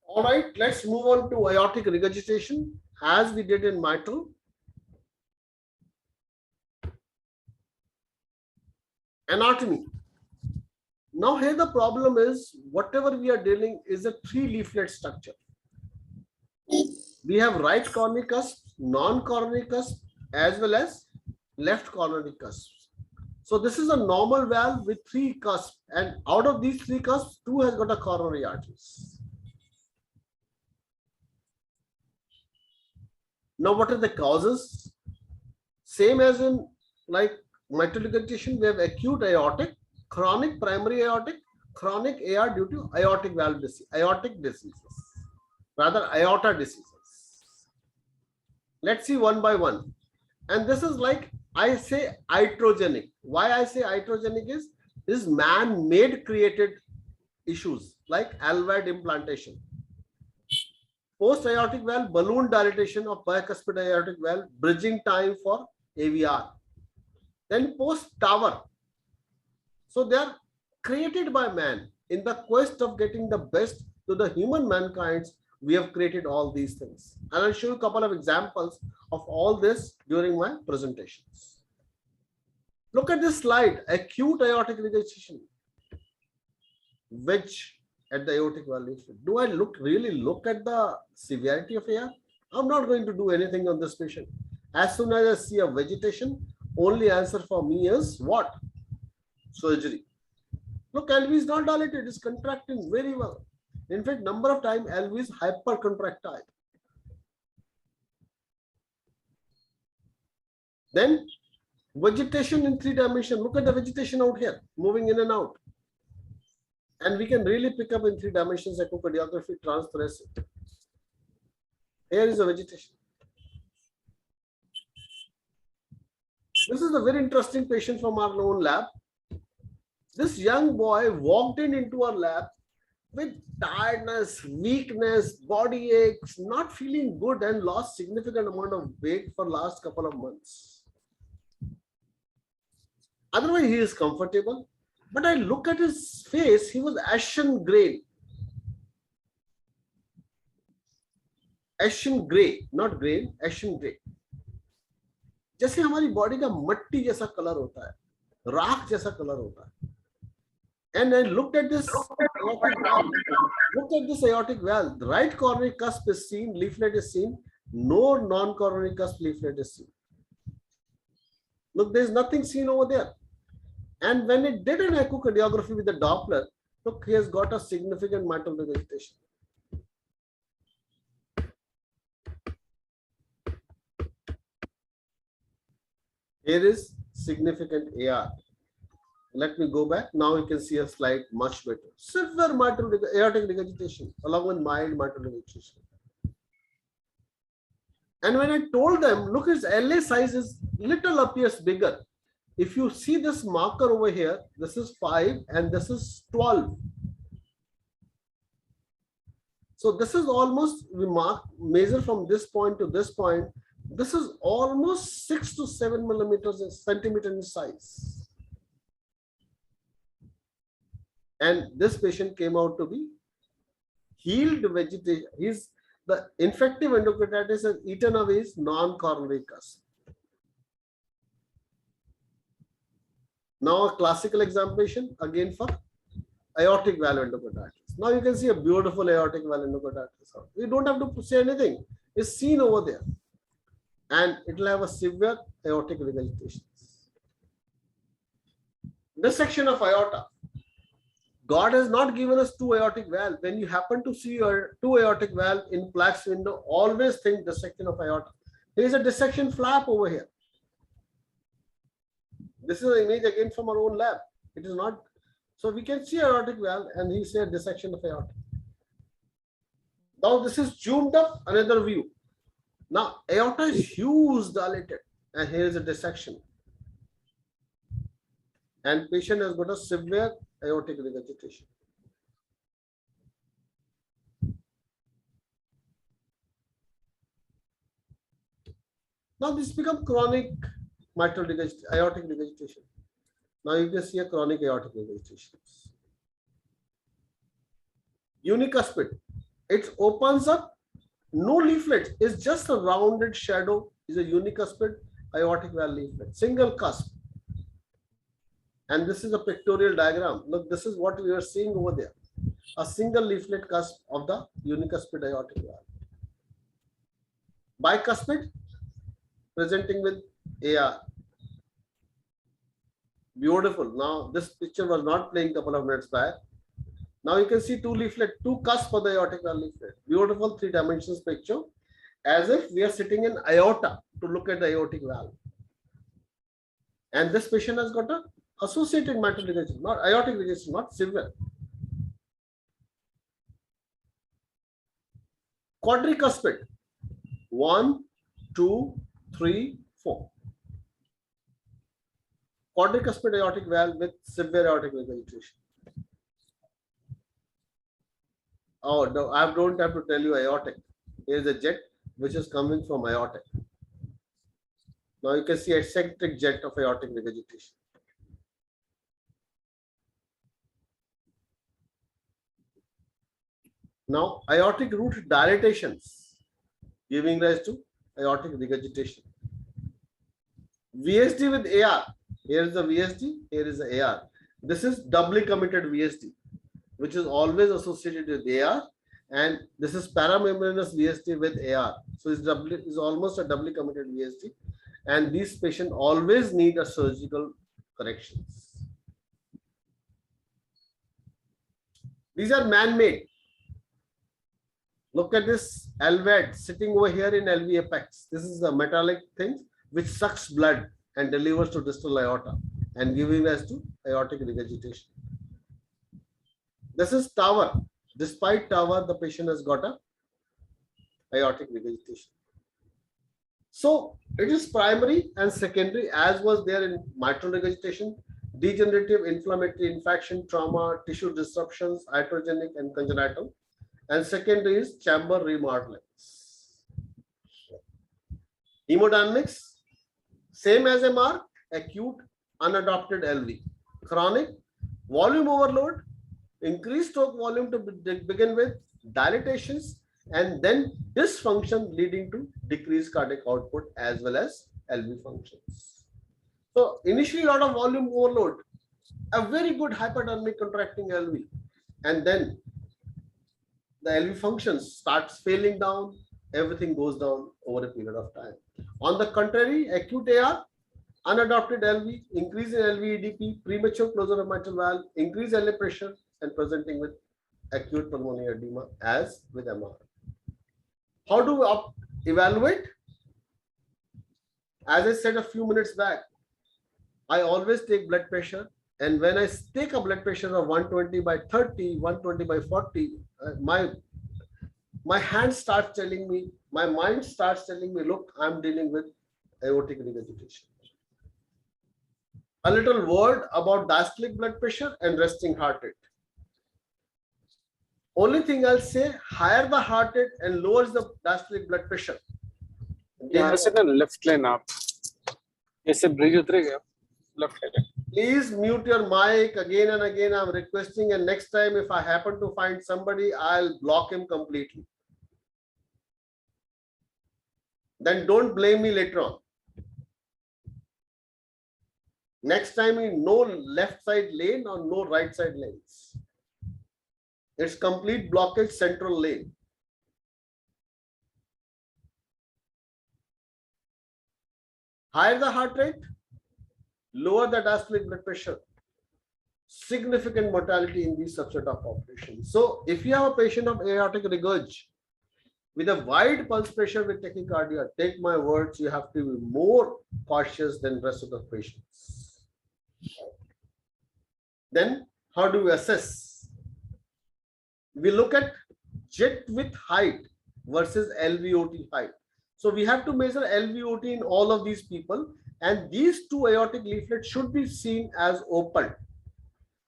All right, let's move on to aortic regurgitation as we did in mitral. Anatomy. Now here the problem is whatever we are dealing is a 3-leaflet structure. We have right coronary cusp, non-coronary cusp, as well as left coronary cusp. So this is a normal valve with 3 cusps, and out of these 3 cusps, 2 has got a coronary arteries. Now what are the causes? Same as in like mitral regurgitation, we have acute aortic, chronic primary aortic, chronic AR due to aortic valve disease, aortic diseases, rather aorta diseases. Let's see one by one. And this is like I say iatrogenic. Why I say iatrogenic is man-made created issues like LVOT implantation. Post-aortic valve balloon dilatation of bicuspid aortic valve, bridging time for AVR. Then post-tower. So they are created by man. In the quest of getting the best to the human mankind, we have created all these things. And I'll show you a couple of examples of all this during my presentations. Look at this slide, acute aortic regurgitation, which at the aortic valve leaflet. Do I really look at the severity of AR? I'm not going to do anything on this patient. As soon as I see a vegetation, only answer for me is what? Surgery. Look, LV is not dilated, it's contracting very well. In fact, number of times LV is hypercontractile. Then vegetation in 3 dimensions. Look at the vegetation out here, moving in and out. And we can really pick up in 3 dimensions echocardiography transthoracic. Here is the vegetation. This is a very interesting patient from our own lab. This young boy walked into our lab with tiredness, weakness, body aches, not feeling good, and lost significant amount of weight for last couple of months. Otherwise, he is comfortable. But I look at his face, he was ashen gray. Ashen gray, not gray, ashen gray. जैसे हमारी body का मट्टी जैसा colour होता है, राख जैसा colour होता है. And I looked at this aortic valve. The right coronary cusp is seen, leaflet is seen, no non-coronary cusp leaflet is seen. Look, there is nothing seen over there. And when it did an echocardiography with the Doppler, look, he has got a significant mitral regurgitation. Here is significant AR. Let me go back. Now you can see a slide much better. Severe mitral aortic regurgitation along with mild mitral regurgitation. And when I told them, look, his LA size is little appears bigger. If you see this marker over here, this is 5 and this is 12. So this is almost, we measure from this point to this point. This is almost 6 to 7 centimeters in size. And this patient came out to be healed vegetation. The infective endocarditis has eaten away his non-coronary cusp. Now a classical examination again for aortic valve endocarditis. Now you can see a beautiful aortic valve endocarditis. We don't have to say anything. It's seen over there. And it will have a severe aortic regurgitation. Dissection of aorta. God has not given us 2 aortic valves. When you happen to see your 2 aortic valve in plaques window, always think dissection of aorta. There is a dissection flap over here. This is an image again from our own lab. It is not. So we can see aortic valve and he said dissection of aorta. Now this is zoomed up, another view. Now aorta is huge dilated and here is a dissection. And patient has got a severe aortic regurgitation. Now this becomes chronic mitral aortic regurgitation. Now you can see a chronic aortic regurgitation. Unicuspid. it opens up, no leaflets, it's just a rounded shadow, is a unicuspid aortic valve leaflet, single cusp. And this is a pictorial diagram. Look, this is what we are seeing over there. A single leaflet cusp of the unicuspid aortic valve. Bicuspid presenting with AR. Beautiful. Now, this picture was not playing a couple of minutes back. Now you can see two cusps for the aortic valve leaflet. Beautiful 3 dimensions picture, as if we are sitting in aorta to look at the aortic valve. And this patient has got a associated mitral regurgitation, not aortic regurgitation, not severe. Quadricuspid. 1, 2, 3, 4. Quadricuspid aortic valve with severe aortic regurgitation. Oh no, I don't have to tell you aortic. Here is a jet which is coming from aortic. Now you can see eccentric jet of aortic regurgitation. Now aortic root dilatations giving rise to aortic regurgitation. VSD with AR. Here is the VSD, here is the AR. This is doubly committed VSD, which is always associated with AR, and this is paramembranous VSD with AR. So it's almost a doubly committed VSD, and these patients always need a surgical corrections. These are man-made. Look at this LVOT sitting over here in LV apex. This is the metallic thing which sucks blood and delivers to distal aorta and giving rise to aortic regurgitation. This is tower. Despite tower, the patient has got a aortic regurgitation. So it is primary and secondary, as was there in mitral regurgitation, degenerative, inflammatory, infection, trauma, tissue disruptions, iatrogenic and congenital. And secondary is chamber remodelings. Hemodynamics, same as MR, acute, unadopted LV. Chronic, volume overload, increased stroke volume to begin with, dilatations, and then dysfunction leading to decreased cardiac output as well as LV functions. So initially a lot of volume overload, a very good hypodermic contracting LV, and then the LV functions starts failing down, everything goes down over a period of time. On the contrary, acute AR, unadopted LV, increase in LV EDP, premature closure of mitral valve, increased LA pressure, and presenting with acute pulmonary edema as with MR. How do we evaluate? As I said a few minutes back, I always take blood pressure, and when I take a blood pressure of 120 by 30, 120 by 40, my hand starts telling me, my mind starts telling me, look, I'm dealing with aortic regurgitation. A little word about diastolic blood pressure and resting heart rate. Only thing I'll say, higher the heart rate and lowers the diastolic blood pressure. Left lane up. ऐसे bridge उतरेगा left lane. Please mute your mic again and again. I'm requesting, and next time if I happen to find somebody, I'll block him completely. Then don't blame me later on. Next time, no left side lane or no right side lanes. It's complete blockage central lane. Higher the heart rate, lower the diastolic blood pressure. Significant mortality in these subset of populations. So if you have a patient of aortic regurg with a wide pulse pressure with tachycardia, take my words, you have to be more cautious than rest of the patients. Then how do we assess? We look at jet width height versus LVOT height. So we have to measure LVOT in all of these people, and these two aortic leaflets should be seen as open.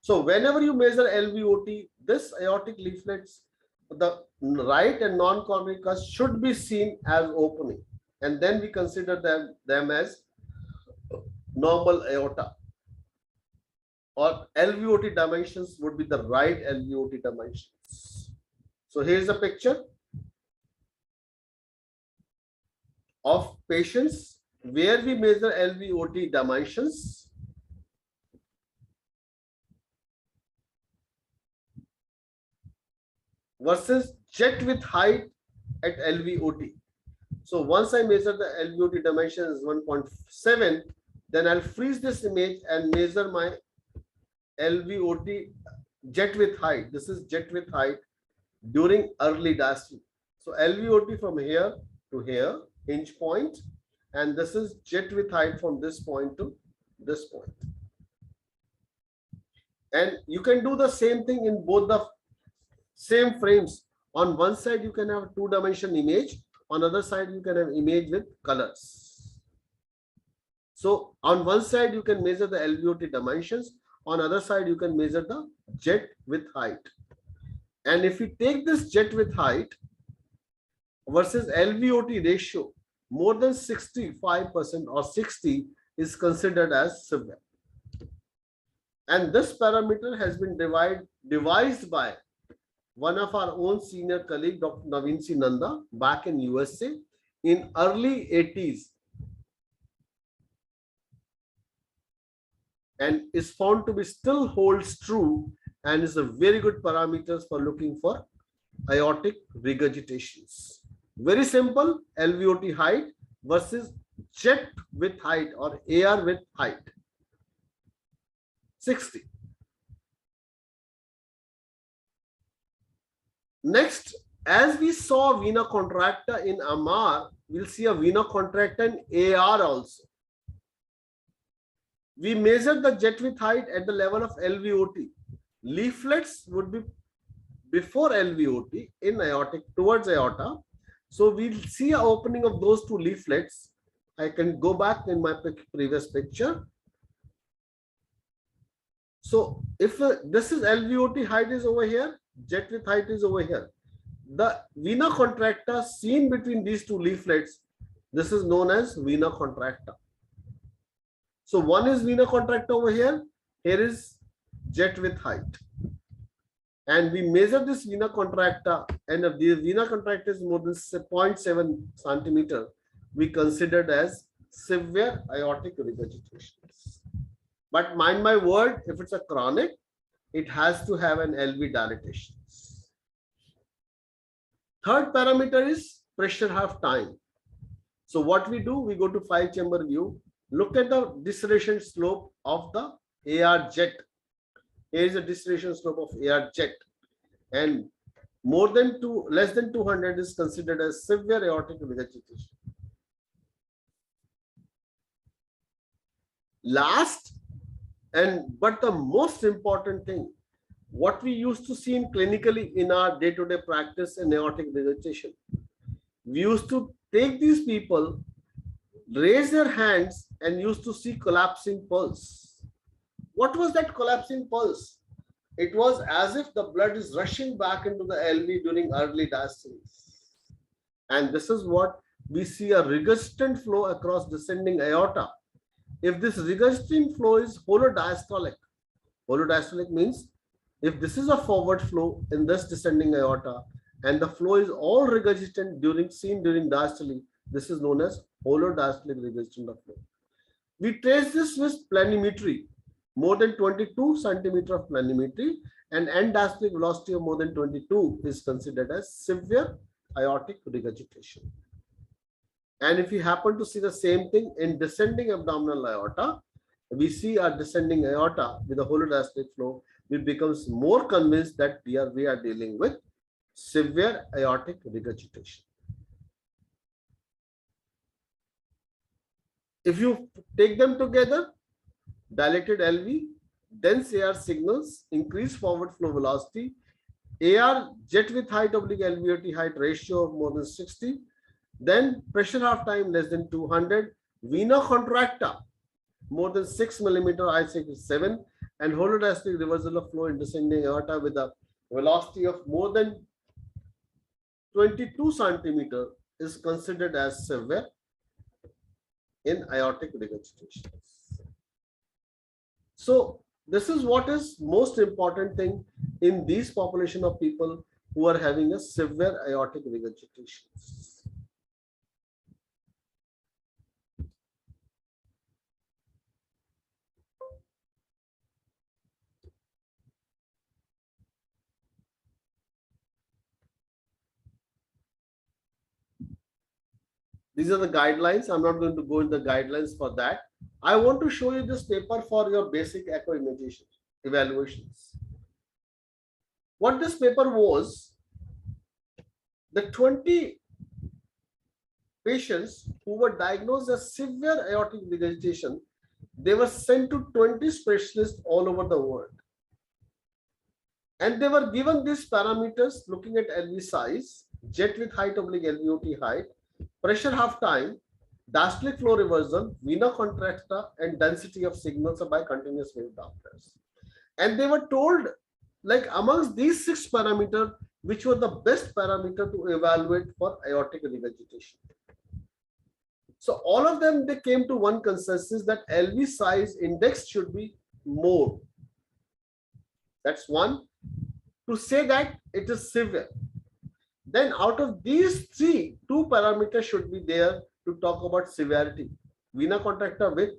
So whenever you measure LVOT, this aortic leaflets, the right and non-coronary cusp should be seen as opening, and then we consider them as normal aorta, or LVOT dimensions would be the right LVOT dimensions. So here's a picture of patients where we measure LVOT dimensions. Versus jet with height at LVOT. So once I measure the LVOT dimension is 1.7, then I'll freeze this image and measure my LVOT jet with height. This is jet with height during early diastole. So LVOT from here to here, hinge point, and this is jet with height from this point to this point. And you can do the same thing in both the same frames. On one side, you can have two-dimensional image. On other side, you can have image with colors. So on one side, you can measure the LVOT dimensions. On other side, you can measure the jet with height. And if we take this jet with height versus LVOT ratio, more than 65% or 60 is considered as severe. And this parameter has been devised by one of our own senior colleague, Dr. Naveen C. Nanda, back in USA in early 80s, and is found to be still holds true and is a very good parameters for looking for aortic regurgitations. Very simple, LVOT height versus jet with height or AR with height, 60. Next, as we saw vena contracta in Amar, we'll see a vena contracta in AR also. We measured the jet with height at the level of LVOT. Leaflets would be before LVOT in aortic towards aorta. So we'll see an opening of those two leaflets. I can go back in my previous picture. So if this is LVOT height is over here, jet with height is over here. The vena contracta seen between these two leaflets, this is known as vena contracta. So one is vena contracta over here, here is jet with height. And we measure this vena contracta, and if the vena contracta is more than 0.7 centimeter, we considered as severe aortic regurgitations. But mind my word, if it's a chronic, it has to have an LV dilatation. Third parameter is pressure half time. So what we do, we go to 5-chamber view, look at the deceleration slope of the AR jet. Here is a deceleration slope of AR jet, and less than 200 is considered as severe aortic regurgitation. Last, but the most important thing, what we used to see clinically in our day-to-day practice in aortic regurgitation, we used to take these people, raise their hands, and used to see collapsing pulse. What was that collapsing pulse? It was as if the blood is rushing back into the LV during early diastole. And this is what we see, a regurgitant flow across descending aorta. If this regurgitant flow is holodiastolic means if this is a forward flow in this descending aorta and the flow is all regurgitant seen during diastole, this is known as holodiastolic regurgitant of flow. We trace this with planimetry, more than 22 centimeter of planimetry, and end diastolic velocity of more than 22 is considered as severe aortic regurgitation. And if you happen to see the same thing in descending abdominal aorta, we see our descending aorta with a holodiastolic flow, we becomes more convinced that we are dealing with severe aortic regurgitation. If you take them together, dilated LV, dense AR signals, increased forward flow velocity, AR jet with height oblique LVOT height ratio of more than 60, then pressure half time less than 200, vena contracta more than 6 millimeter, I say 7, and holodiastolic reversal of flow in descending aorta with a velocity of more than 22 centimeter is considered as severe in aortic regurgitation. So this is what is most important thing in these population of people who are having a severe aortic regurgitation. These are the guidelines. I'm not going to go into the guidelines for that. I want to show you this paper for your basic echo imaging evaluations. What this paper was, the 20 patients who were diagnosed as severe aortic regurgitation, they were sent to 20 specialists all over the world. And they were given these parameters looking at LV size, jet width height oblique LVOT height, pressure half time, diastolic flow reversal, vena contracta, and density of signals by continuous wave Dopplers. And they were told, like amongst these 6 parameters, which were the best parameter to evaluate for aortic regurgitation. So all of them, they came to one consensus that LV size index should be more. That's one. To say that it is severe. Then out of these 3, 2 parameters should be there to talk about severity. Vena contracta width,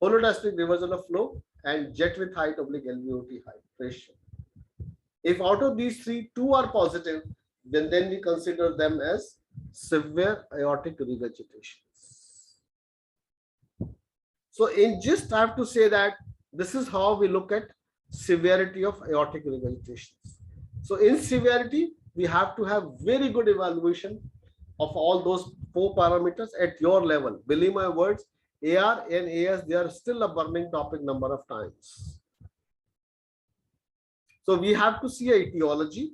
holodiastolic reversal of flow, and jet width height oblique LVOT height ratio. If out of these 3, 2 are positive, then we consider them as severe aortic regurgitation. So in gist, I have to say that this is how we look at severity of aortic regurgitation. So in severity, we have to have very good evaluation of all those 4 parameters at your level. Believe my words, AR and AS, they are still a burning topic number of times. So we have to see a etiology,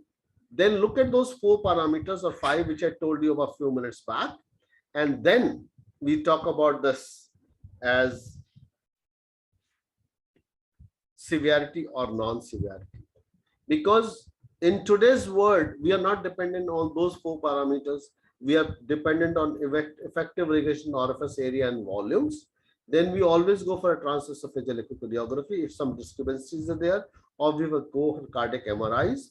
then look at those 4 parameters or 5, which I told you about a few minutes back. And then we talk about this as severity or non-severity. Because in today's world, we are not dependent on those 4 parameters. We are dependent on effective regression orifice area and volumes. Then we always go for a transesophageal echocardiography if some discrepancies are there, or we will go for cardiac MRIs.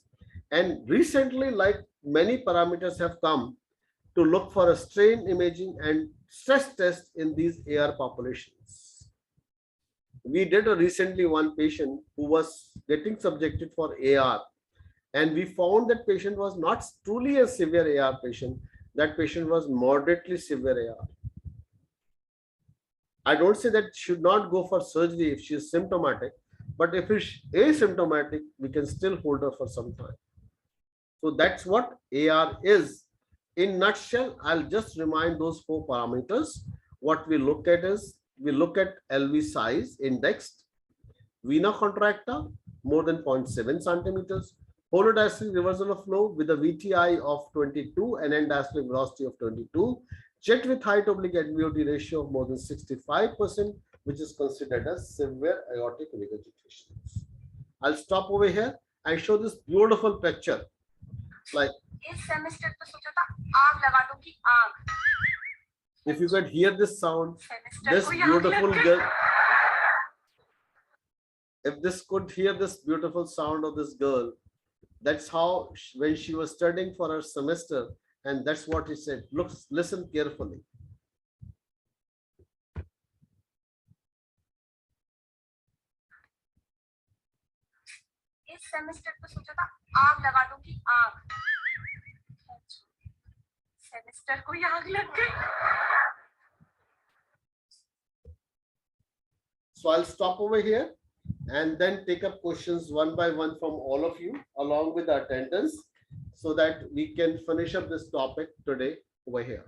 And recently, like many parameters have come to look for a strain imaging and stress test in these AR populations. We did a recently one patient who was getting subjected for AR, and we found that patient was not truly a severe AR patient. That patient was moderately severe AR. I don't say that should not go for surgery if she is symptomatic, but if it's asymptomatic, we can still hold her for some time. So that's what AR is. In nutshell, I'll just remind those 4 parameters. What we look at is, we look at LV size indexed, vena contracta more than 0.7 centimeters, holodiastolic reversal of flow with a VTI of 22 and end diastolic velocity of 22, jet width height oblique LVOT ratio of more than 65%, which is considered as severe aortic regurgitation. I'll stop over here and show this beautiful picture. Like, if you could hear this sound, this beautiful girl, if this could hear this beautiful sound of this girl, that's how when she was studying for her semester, and that's what he said. Look, listen carefully. Semester पे सोचा था आग लगा दूंगी आग semester को आग लग गई. So I'll stop over here and then take up questions one by one from all of you along with the attendance so that we can finish up this topic today over here.